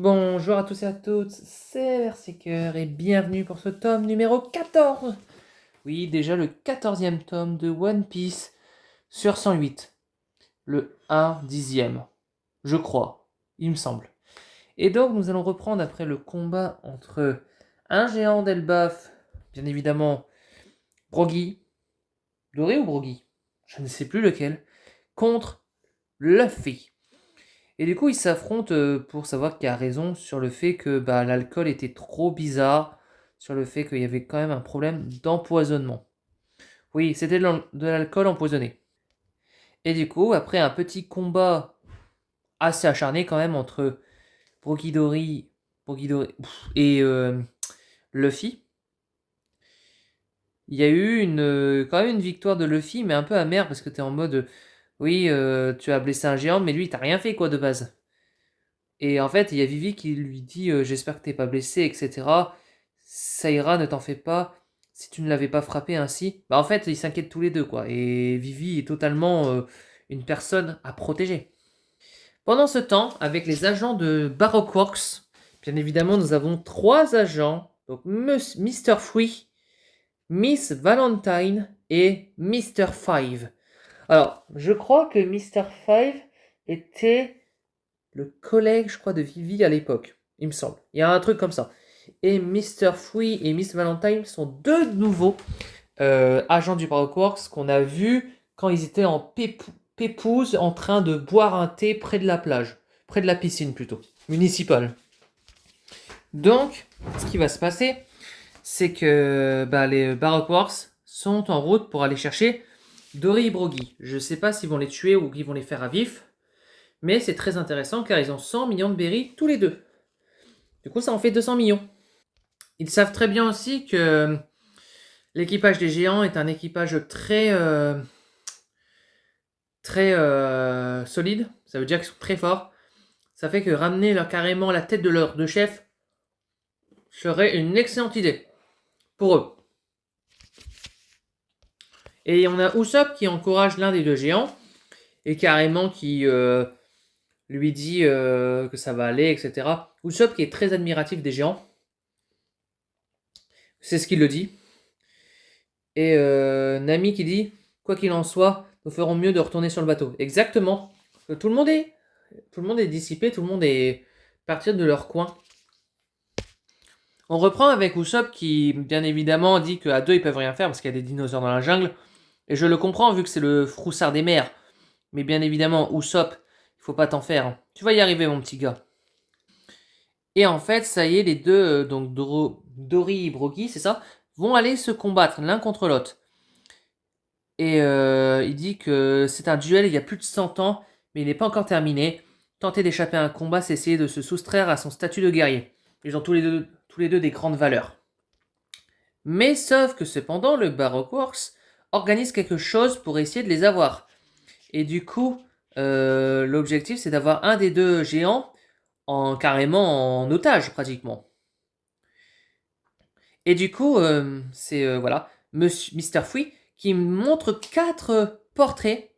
Bonjour à tous et à toutes, c'est Berserker et bienvenue pour ce tome numéro 14. Oui, déjà le 14e tome de One Piece sur 108. Le 1/10e, je crois, il me semble. Et donc nous allons reprendre après le combat entre un géant d'Elbaf, bien évidemment Brogy, Doré ou Brogy, je ne sais plus lequel, contre Luffy. Et du coup, ils s'affrontent pour savoir qui a raison sur le fait que l'alcool était trop bizarre, sur le fait qu'il y avait quand même un problème d'empoisonnement. Oui, c'était de l'alcool empoisonné. Et du coup, après un petit combat assez acharné quand même entre Brogidori, et Luffy, il y a eu quand même une victoire de Luffy, mais un peu amère parce que t'es en mode, oui, tu as blessé un géant, mais lui, t'as rien fait quoi de base. Et en fait, il y a Vivi qui lui dit j'espère que t'es pas blessé, etc. Ça ira, ne t'en fais pas. Si tu ne l'avais pas frappé ainsi. En fait, ils s'inquiètent tous les deux, quoi. Et Vivi est totalement une personne à protéger. Pendant ce temps, avec les agents de Baroque Works, bien évidemment, nous avons trois agents. Donc, Mr. Free, Miss Valentine et Mr. Five. Alors, je crois que Mr. Five était le collègue, je crois, de Vivi à l'époque, il me semble. Il y a un truc comme ça. Et Mr. Free et Miss Valentine sont deux nouveaux agents du Baroque Works qu'on a vus quand ils étaient en pépouze en train de boire un thé près de la plage. Près de la piscine plutôt, municipale. Donc, ce qui va se passer, c'est que les Baroque Works sont en route pour aller chercher Dory et Brogy. Je ne sais pas s'ils vont les tuer ou qu'ils vont les faire à vif. Mais c'est très intéressant car ils ont 100 millions de berries tous les deux. Du coup, ça en fait 200 millions. Ils savent très bien aussi que l'équipage des géants est un équipage très solide. Ça veut dire qu'ils sont très forts. Ça fait que ramener carrément la tête de leur deux chefs serait une excellente idée pour eux. Et on a Usopp qui encourage l'un des deux géants et carrément qui lui dit que ça va aller, etc. Usopp qui est très admiratif des géants. C'est ce qu'il le dit. Et Nami qui dit, quoi qu'il en soit, nous ferons mieux de retourner sur le bateau. Exactement. Tout le monde est dissipé, tout le monde est parti de leur coin. On reprend avec Usopp qui, bien évidemment, dit qu'à deux, ils peuvent rien faire parce qu'il y a des dinosaures dans la jungle. Et je le comprends vu que c'est le froussard des mers. Mais bien évidemment, Usopp, il faut pas t'en faire. Tu vas y arriver, mon petit gars. Et en fait, ça y est, les deux, donc Dory et Brogy, c'est ça, vont aller se combattre l'un contre l'autre. Et il dit que c'est un duel il y a plus de 100 ans, mais il n'est pas encore terminé. Tenter d'échapper à un combat, c'est essayer de se soustraire à son statut de guerrier. Ils ont tous les deux des grandes valeurs. Mais sauf que cependant, le Baroque Works organise quelque chose pour essayer de les avoir. Et du coup, l'objectif c'est d'avoir un des deux géants carrément en otage pratiquement. Et du coup, c'est voilà, Mr. Fui qui montre 4 portraits,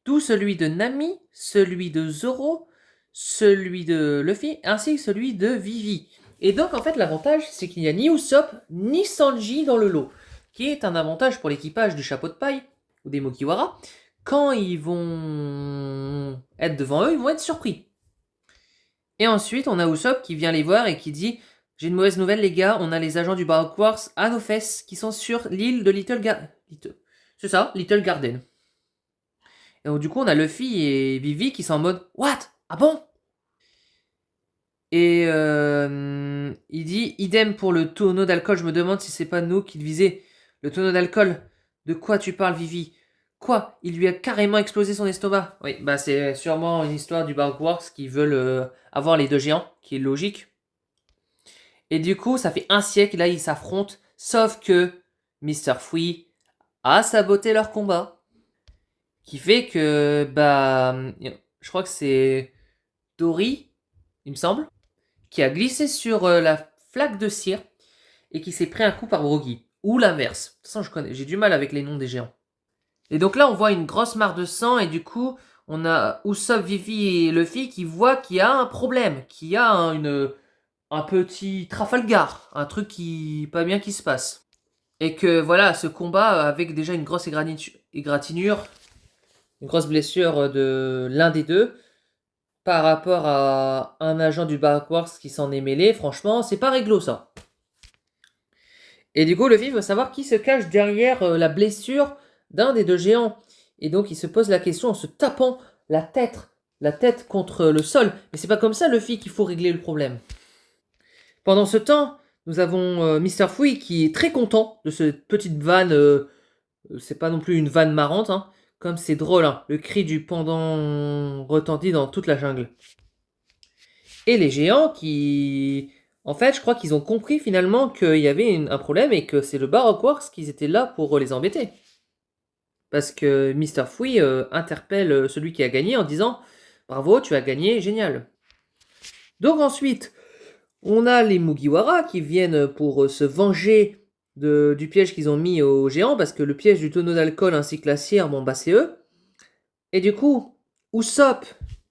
d'où celui de Nami, celui de Zoro, celui de Luffy, ainsi que celui de Vivi. Et donc, en fait, l'avantage, c'est qu'il n'y a ni Usopp, ni Sanji dans le lot, qui est un avantage pour l'équipage du chapeau de paille, ou des Mugiwara. Quand ils vont être devant eux, ils vont être surpris. Et ensuite, on a Usopp qui vient les voir et qui dit j'ai une mauvaise nouvelle, les gars, on a les agents du Baroque Works à nos fesses qui sont sur l'île de Little Garden. C'est ça, Little Garden. Et donc, du coup, on a Luffy et Vivi qui sont en mode what? Ah bon? Et il dit idem pour le tonneau d'alcool, je me demande si c'est pas nous qui le visait. Le tonneau d'alcool? De quoi tu parles, Vivi? Quoi? Il lui a carrément explosé son estomac. Oui, c'est sûrement une histoire du Baroque Works qui veulent avoir les deux géants, qui est logique. Et du coup, ça fait un siècle, là, ils s'affrontent, sauf que Mr. Fui a saboté leur combat. Qui fait que, je crois que c'est Dory, il me semble, qui a glissé sur la flaque de cire et qui s'est pris un coup par Brogy. Ou l'inverse. De toute façon, j'ai du mal avec les noms des géants. Et donc là, on voit une grosse mare de sang et du coup, on a Usopp, Vivi et Luffy qui voient qu'il y a un problème, qu'il y a un petit Trafalgar, un truc qui pas bien qui se passe. Et que voilà, ce combat avec déjà une grosse égratignure, une grosse blessure de l'un des deux, par rapport à un agent du Backworks qui s'en est mêlé, franchement, c'est pas réglo ça. Et du coup, Luffy veut savoir qui se cache derrière la blessure d'un des deux géants. Et donc, il se pose la question en se tapant la tête contre le sol. Mais c'est pas comme ça, Luffy, qu'il faut régler le problème. Pendant ce temps, nous avons Mr. Fui qui est très content de cette petite vanne. C'est pas non plus une vanne marrante, hein. Comme c'est drôle, hein. Le cri du pendant retentit dans toute la jungle. Et les géants qui... En fait, je crois qu'ils ont compris finalement qu'il y avait un problème et que c'est le Baroque Works qui étaient là pour les embêter. Parce que Mr. Fui interpelle celui qui a gagné en disant « Bravo, tu as gagné, génial ». Donc ensuite, on a les Mugiwara qui viennent pour se venger du piège qu'ils ont mis aux géants, parce que le piège du tonneau d'alcool ainsi que la cire, bon bah c'est eux. Et du coup, Usopp,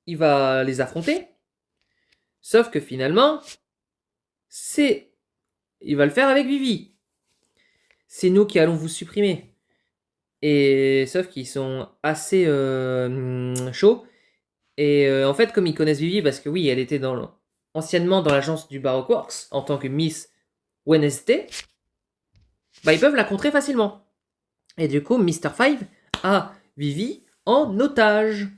il va les affronter. Sauf que finalement, il va le faire avec Vivi. C'est nous qui allons vous supprimer. Et sauf qu'ils sont assez chauds. Et en fait, comme ils connaissent Vivi, parce que oui, elle était anciennement dans l'agence du Baroque Works en tant que Miss Wednesday, bah ils peuvent la contrer facilement. Et du coup, Mr. Five a Vivi en otage.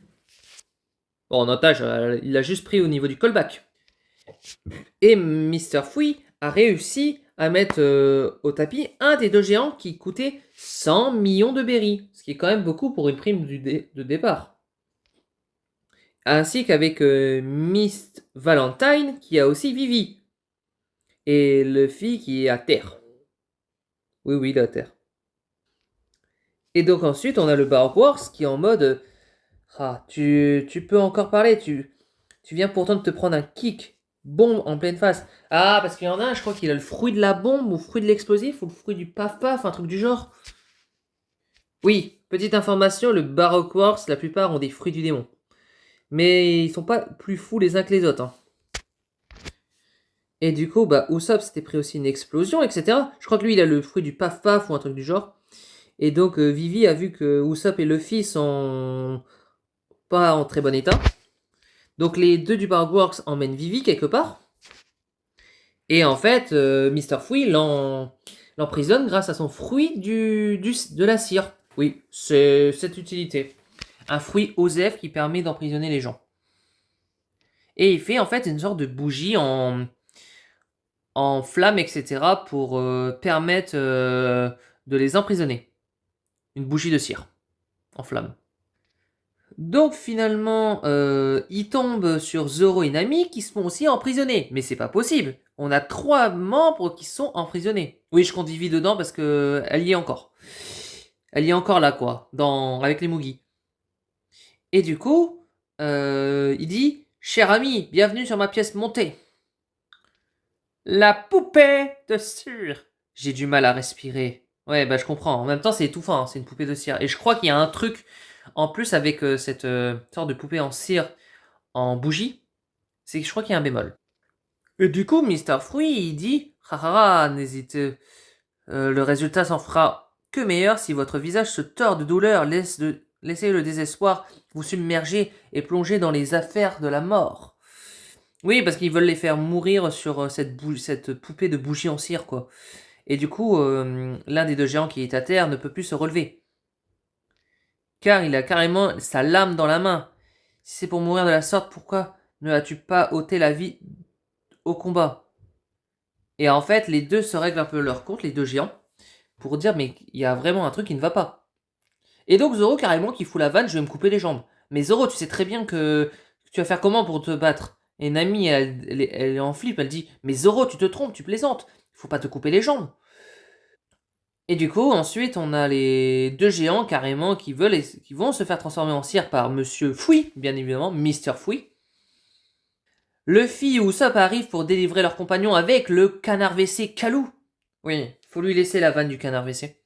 Bon, en otage, il l'a juste pris au niveau du callback. Et Mr. Fui a réussi à mettre au tapis un des deux géants qui coûtait 100 millions de berries, ce qui est quand même beaucoup pour une prime de départ. Ainsi qu'avec Miss Valentine qui a aussi Vivi. Et Luffy qui est à terre. Oui, oui, il est à terre. Et donc ensuite, on a le Baroque Wars qui est en mode ah, tu peux encore parler, tu viens pourtant de te prendre un kick, bombe en pleine face. Ah, parce qu'il y en a un, je crois qu'il a le fruit de la bombe, ou le fruit de l'explosif, ou le fruit du paf-paf, un truc du genre. Oui, petite information, le Baroque Wars, la plupart ont des fruits du démon. Mais ils sont pas plus fous les uns que les autres. Hein. Et du coup, bah, Usopp s'était pris aussi une explosion, etc. Je crois que lui, il a le fruit du paf-paf ou un truc du genre. Et donc, Vivi a vu que Usopp et Luffy sont pas en très bon état. Donc les deux du Baroque Works emmènent Vivi quelque part. Et en fait, Mr. Fui l'emprisonne grâce à son fruit de la cire. Oui, c'est cette utilité. Un fruit OSEF qui permet d'emprisonner les gens. Et il fait en fait une sorte de bougie en flamme, etc. pour permettre de les emprisonner. Une bougie de cire en flamme. Donc finalement, il tombe sur Zoro et Nami qui se font aussi emprisonner. Mais c'est pas possible. On a 3 membres qui sont emprisonnés. Oui, je compte Vivi dedans parce que elle y est encore. Elle y est encore là, quoi, avec les Mugi. Et du coup, il dit « Cher ami, bienvenue sur ma pièce montée. » La poupée de cire. J'ai du mal à respirer. Ouais, bah je comprends. En même temps, c'est étouffant, hein, c'est une poupée de cire. Et je crois qu'il y a un truc en plus avec cette sorte de poupée en cire en bougie, c'est que je crois qu'il y a un bémol. Et du coup, Mr. Fruit, il dit haha, n'hésitez. Le résultat s'en fera que meilleur si votre visage se tord de douleur, laissez le désespoir vous submerger et plonger dans les affaires de la mort. Oui, parce qu'ils veulent les faire mourir sur cette poupée de bougie en cire, quoi. Et du coup, l'un des deux géants qui est à terre ne peut plus se relever. Car il a carrément sa lame dans la main. Si c'est pour mourir de la sorte, pourquoi ne as-tu pas ôté la vie au combat? Et en fait, les deux se règlent un peu leur compte, les deux géants, pour dire mais il y a vraiment un truc qui ne va pas. Et donc Zoro carrément qui fout la vanne, je vais me couper les jambes. Mais Zoro, tu sais très bien que tu vas faire comment pour te battre? Et Nami, elle est en flip, elle dit mais Zoro, tu te trompes, tu plaisantes, il faut pas te couper les jambes. Et du coup, ensuite, on a les deux géants carrément qui vont se faire transformer en cire par Monsieur Fouy, bien évidemment, Mister Fouy. Luffy et Usopp arrivent pour délivrer leur compagnon avec le canard WC Kalou. Oui, faut lui laisser la vanne du canard WC.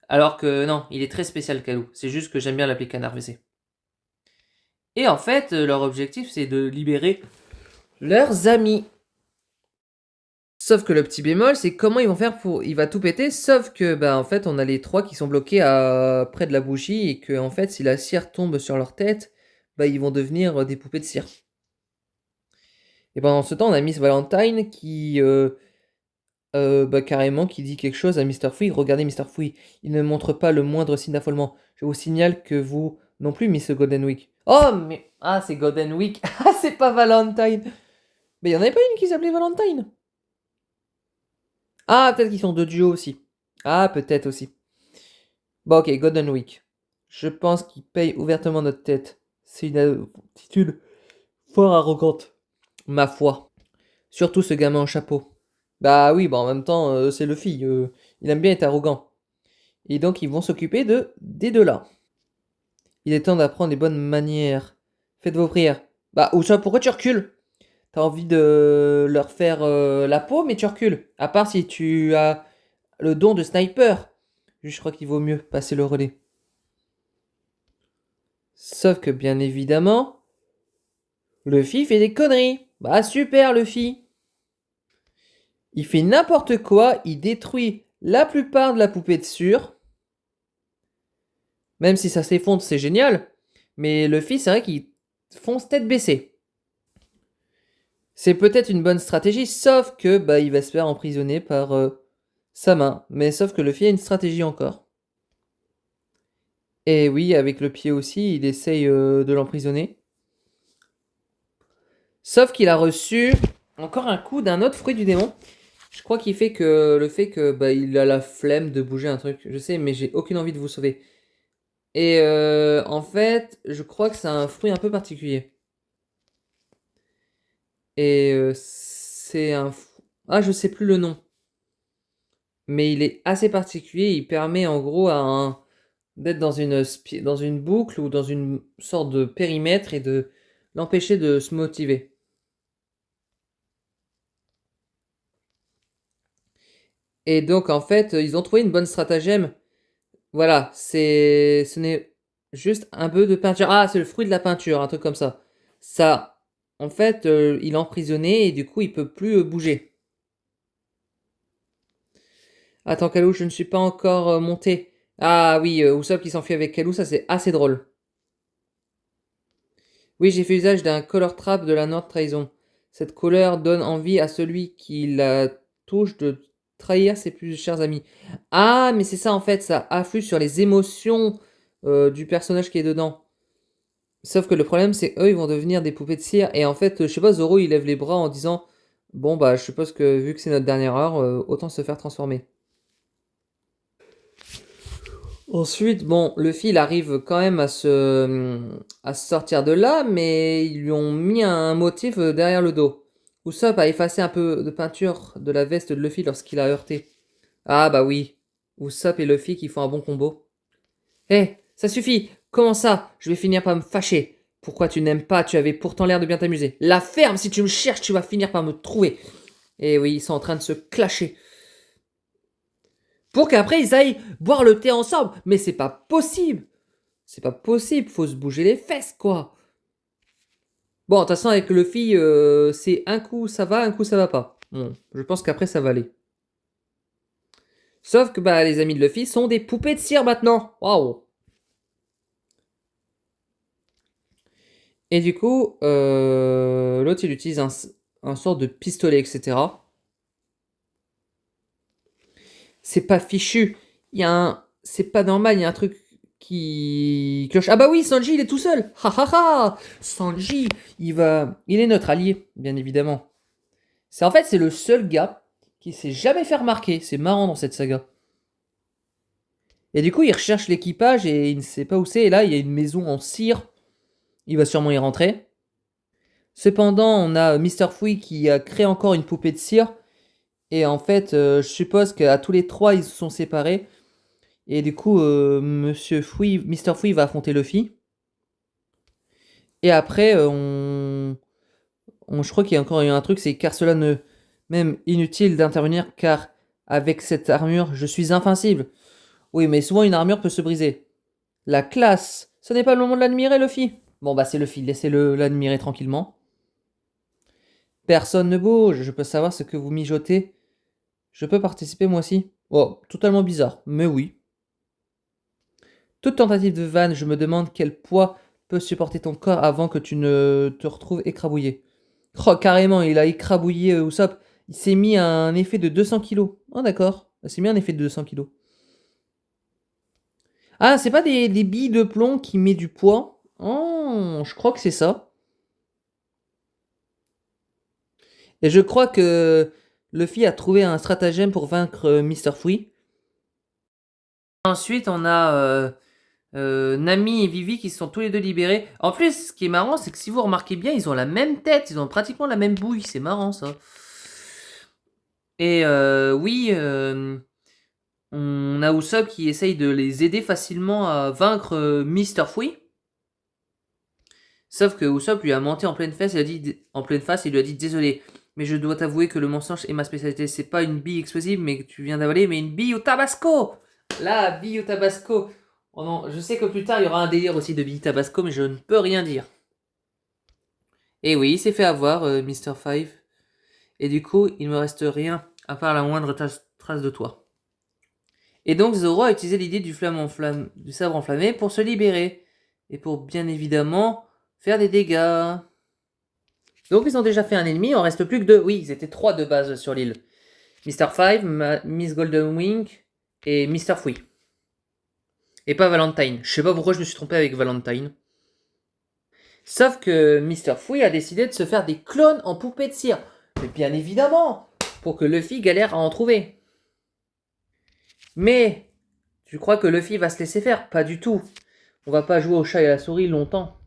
Alors que non, il est très spécial Kalou. C'est juste que j'aime bien l'appeler canard WC. Et en fait, leur objectif, c'est de libérer leurs amis. Sauf que le petit bémol, c'est comment ils vont faire pour... Il va tout péter, sauf que, bah, en fait, on a les trois qui sont bloqués près de la bougie, et que, en fait, si la cire tombe sur leur tête, bah, ils vont devenir des poupées de cire. Et pendant ce temps, on a Miss Valentine qui... bah, carrément, qui dit quelque chose à Mr. Fouille. Regardez, Mr. Fouille, il ne montre pas le moindre signe d'affolement. Je vous signale que vous non plus, Miss Golden Week. Oh, mais... Ah, c'est Golden Week. Ah, c'est pas Valentine. Mais il y en avait pas une qui s'appelait Valentine. Ah, peut-être qu'ils sont deux duos aussi. Ah, peut-être aussi. Bon, ok, Golden Week. Je pense qu'ils payent ouvertement notre tête. C'est une attitude fort arrogante. Ma foi. Surtout ce gamin en chapeau. Bah oui, bah en même temps, c'est le fille. Il aime bien être arrogant. Et donc, ils vont s'occuper des deux là. Il est temps d'apprendre les bonnes manières. Faites vos prières. Bah, ou ça, pourquoi tu recules? T'as envie de leur faire la peau, mais tu recules. À part si tu as le don de sniper. Je crois qu'il vaut mieux passer le relais. Sauf que, bien évidemment, Luffy fait des conneries. Bah, super, Luffy. Il fait n'importe quoi, il détruit la plupart de la poupée de cire. Même si ça s'effondre, c'est génial. Mais Luffy, c'est vrai qu'il fonce tête baissée. C'est peut-être une bonne stratégie, sauf que bah, il va se faire emprisonner par sa main. Mais sauf que Luffy a une stratégie encore. Et oui, avec le pied aussi, il essaye de l'emprisonner. Sauf qu'il a reçu encore un coup d'un autre fruit du démon. Je crois qu'il fait que le fait que bah, il a la flemme de bouger un truc. Je sais, mais j'ai aucune envie de vous sauver. Et en fait, je crois que c'est un fruit un peu particulier. Et c'est un... Ah, je sais plus le nom. Mais il est assez particulier. Il permet en gros d'être dans une boucle ou dans une sorte de périmètre et de l'empêcher de se motiver. Et donc en fait, ils ont trouvé une bonne stratagème. Voilà, ce n'est juste un peu de peinture. Ah, c'est le fruit de la peinture, un truc comme ça. Ça, en fait, il est emprisonné et du coup, il peut plus bouger. Attends, Kalou, je ne suis pas encore monté. Ah oui, Usopp qui s'enfuit avec Kalou, ça c'est assez drôle. Oui, j'ai fait usage d'un color trap de la Noire Trahison. Cette couleur donne envie à celui qui la touche de trahir ses plus chers amis. Ah, mais c'est ça en fait, ça influe sur les émotions du personnage qui est dedans. Sauf que le problème, c'est eux, ils vont devenir des poupées de cire. Et en fait, je sais pas, Zoro, il lève les bras en disant, bon bah, je suppose que vu que c'est notre dernière heure, autant se faire transformer. Ensuite, bon, Luffy, il arrive quand même à se sortir de là, mais ils lui ont mis un motif derrière le dos. Usopp a effacé un peu de peinture de la veste de Luffy lorsqu'il a heurté. Ah bah oui, Usopp et Luffy qui font un bon combo. Hé, ça suffit. Comment ça? Je vais finir par me fâcher. Pourquoi tu n'aimes pas? Tu avais pourtant l'air de bien t'amuser. La ferme, si tu me cherches, tu vas finir par me trouver. Et oui, ils sont en train de se clasher. Pour qu'après ils aillent boire le thé ensemble. Mais c'est pas possible. C'est pas possible, faut se bouger les fesses, quoi. Bon, de toute façon, avec Luffy, c'est un coup ça va, un coup ça va pas. Bon, je pense qu'après ça va aller. Sauf que bah, les amis de Luffy sont des poupées de cire maintenant. Waouh. Et du coup, l'autre il utilise un sort de pistolet, etc. C'est pas fichu. Il y a un. C'est pas normal, il y a un truc qui cloche. Ah bah oui, Sanji il est tout seul. Ha ha ha. Sanji, il est notre allié, bien évidemment. C'est en fait c'est le seul gars qui s'est jamais fait remarquer. C'est marrant dans cette saga. Et du coup, il recherche l'équipage et il ne sait pas où c'est. Et là, il y a une maison en cire. Il va sûrement y rentrer. Cependant, on a Mr. Fouille qui a créé encore une poupée de cire. Et en fait, je suppose qu'à tous les trois, ils se sont séparés. Et du coup, Monsieur Fouille, Mr. Fouille va affronter Luffy. Et après, je crois qu'il y a encore un truc, c'est car cela ne... Même inutile d'intervenir, car avec cette armure, je suis invincible. Oui, mais souvent une armure peut se briser. La classe, ce n'est pas le moment de l'admirer, Luffy. Bon, bah c'est Luffy, laissez-le l'admirer tranquillement. Personne ne bouge, je peux savoir ce que vous mijotez. Je peux participer moi aussi. Oh, totalement bizarre, mais oui. Toute tentative de vanne, je me demande quel poids peut supporter ton corps avant que tu ne te retrouves écrabouillé. Oh, carrément, il a écrabouillé Usopp. Il s'est mis à un effet de 200 kilos. Oh, d'accord. Il s'est mis à un effet de 200 kilos. Ah, c'est pas des billes de plomb qui met du poids. Oh, je crois que c'est ça. Et je crois que Luffy a trouvé un stratagème pour vaincre Mr. Fui. Ensuite, on a Nami et Vivi qui se sont tous les deux libérés. En plus, ce qui est marrant, c'est que si vous remarquez bien, ils ont la même tête, ils ont pratiquement la même bouille. C'est marrant ça. Et oui, on a Usopp qui essaye de les aider facilement à vaincre Mr. Fui. Sauf que Usopp lui a menti en pleine face, il lui a dit désolé, mais je dois t'avouer que le mensonge est ma spécialité. C'est pas une bille explosive mais que tu viens d'avaler, mais une bille au tabasco. La bille au tabasco. Oh non, je sais que plus tard il y aura un délire aussi de bille tabasco, mais je ne peux rien dire. Et oui, il s'est fait avoir, Mr. Five. Et du coup, il me reste rien à part la moindre trace de toi. Et donc Zoro a utilisé l'idée du sabre enflammé pour se libérer. Et pour bien évidemment faire des dégâts. Donc ils ont déjà fait un ennemi, il en reste plus que deux. Oui, ils étaient trois de base sur l'île. Mr. Five, Miss Golden Wing et Mr. Fui. Et pas Valentine. Je sais pas pourquoi je me suis trompé avec Valentine. Sauf que Mr. Fui a décidé de se faire des clones en poupée de cire. Mais bien évidemment, pour que Luffy galère à en trouver. Mais, tu crois que Luffy va se laisser faire? Pas du tout. On va pas jouer au chat et à la souris longtemps.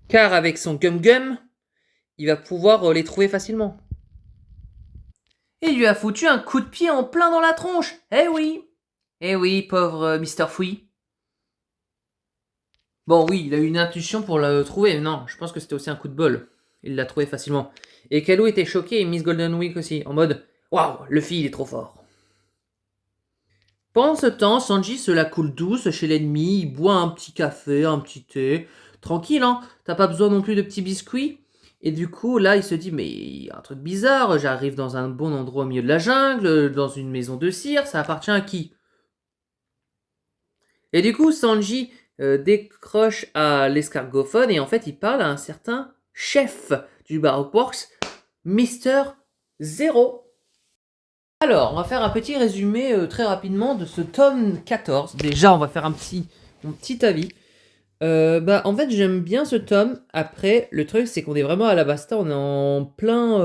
Car avec son gum-gum, il va pouvoir les trouver facilement. Et il lui a foutu un coup de pied en plein dans la tronche. Eh oui. Eh oui, pauvre Mr. Fui. Bon oui, il a eu une intuition pour le trouver. Non, je pense que c'était aussi un coup de bol. Il l'a trouvé facilement. Et Kalu était choqué et Miss Golden Week aussi, en mode « Waouh, Luffy, il est trop fort !» Pendant ce temps, Sanji se la coule douce chez l'ennemi, il boit un petit café, un petit thé. Tranquille, hein, t'as pas besoin non plus de petits biscuits. Et du coup, là, il se dit, mais il y a un truc bizarre, j'arrive dans un bon endroit au milieu de la jungle, dans une maison de cire, ça appartient à qui? Et du coup, Sanji décroche à l'escargophone et en fait, il parle à un certain chef du Baroque Works, Mister Zero. Alors, on va faire un petit résumé très rapidement de ce tome 14. Déjà, on va faire mon petit avis. En fait, j'aime bien ce tome. Après, le truc, c'est qu'on est vraiment à la basta. On est en plein